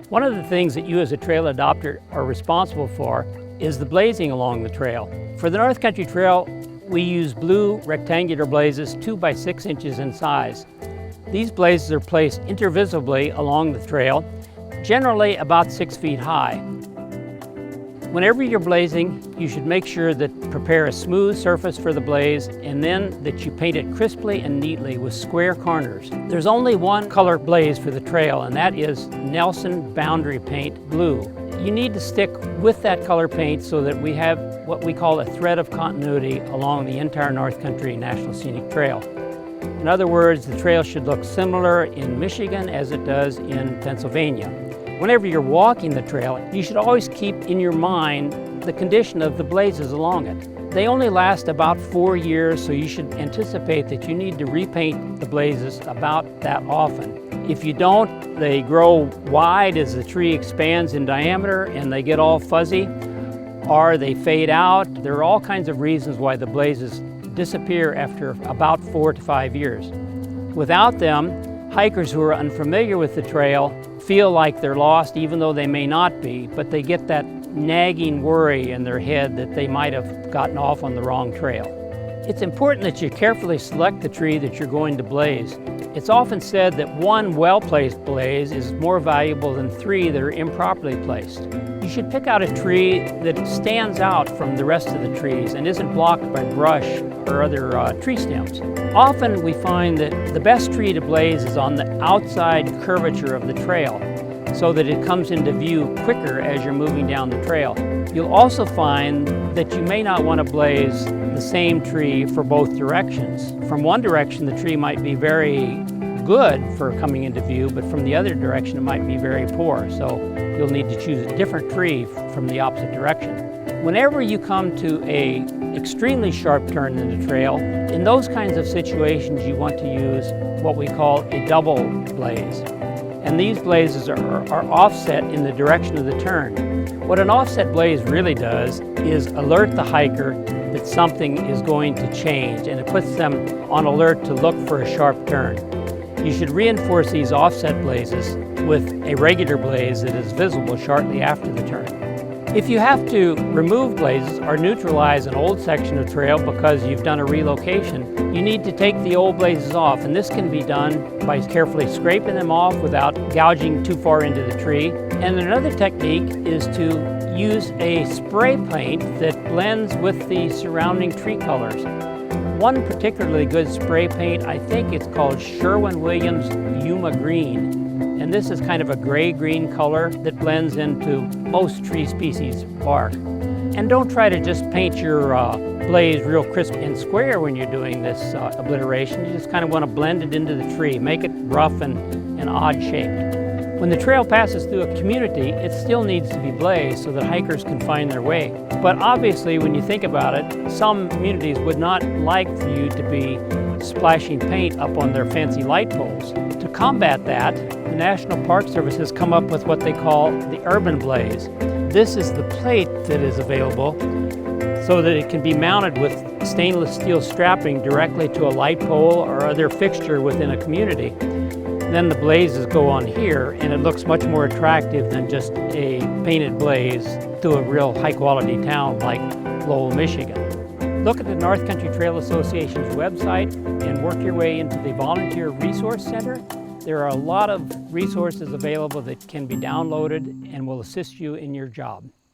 One of the things that you as a trail adopter are responsible for is the blazing along the trail. For the North Country Trail, we use blue rectangular blazes 2 by 6 inches in size. These blazes are placed intervisibly along the trail, generally about 6 feet high. Whenever you're blazing, you should make sure that prepare a smooth surface for the blaze and then that you paint it crisply and neatly with square corners. There's only one color blaze for the trail, and that is Nelson Boundary Paint Blue. You need to stick with that color paint so that we have what we call a thread of continuity along the entire North Country National Scenic Trail. In other words, the trail should look similar in Michigan as it does in Pennsylvania. Whenever you're walking the trail, you should always keep in your mind the condition of the blazes along it. They only last about 4 years, so you should anticipate that you need to repaint the blazes about that often. If you don't, they grow wide as the tree expands in diameter and they get all fuzzy, or they fade out. There are all kinds of reasons why the blazes disappear after about 4 to 5 years. Without them, hikers who are unfamiliar with the trail feel like they're lost, even though they may not be, but they get that nagging worry in their head that they might have gotten off on the wrong trail. It's important that you carefully select the tree that you're going to blaze. It's often said that one well-placed blaze is more valuable than 3 that are improperly placed. You should pick out a tree that stands out from the rest of the trees and isn't blocked by brush or other tree stems. Often we find that the best tree to blaze is on the outside curvature of the trail, so that it comes into view quicker as you're moving down the trail. You'll also find that you may not want to blaze the same tree for both directions. From one direction, the tree might be very good for coming into view, but from the other direction, it might be very poor. So you'll need to choose a different tree from the opposite direction. Whenever you come to an extremely sharp turn in the trail, in those kinds of situations, you want to use what we call a double blaze. And these blazes are offset in the direction of the turn. What an offset blaze really does is alert the hiker that something is going to change, and it puts them on alert to look for a sharp turn. You should reinforce these offset blazes with a regular blaze that is visible shortly after the turn. If you have to remove blazes or neutralize an old section of trail because you've done a relocation, you need to take the old blazes off, and this can be done by carefully scraping them off without gouging too far into the tree. And another technique is to use a spray paint that blends with the surrounding tree colors. One particularly good spray paint, I think it's called Sherwin-Williams Yuma Green. And this is kind of a gray-green color that blends into most tree species bark. And don't try to just paint your blaze real crisp and square when you're doing this obliteration. You just kind of want to blend it into the tree, make it rough and odd shaped. When the trail passes through a community, it still needs to be blazed so that hikers can find their way. But obviously, when you think about it, some communities would not like for you to be splashing paint up on their fancy light poles. To combat that, the National Park Service has come up with what they call the Urban Blaze. This is the plate that is available so that it can be mounted with stainless steel strapping directly to a light pole or other fixture within a community. Then the blazes go on here, and it looks much more attractive than just a painted blaze to a real high-quality town like Lowell, Michigan. Look at the North Country Trail Association's website and work your way into the Volunteer Resource Center. There are a lot of resources available that can be downloaded and will assist you in your job.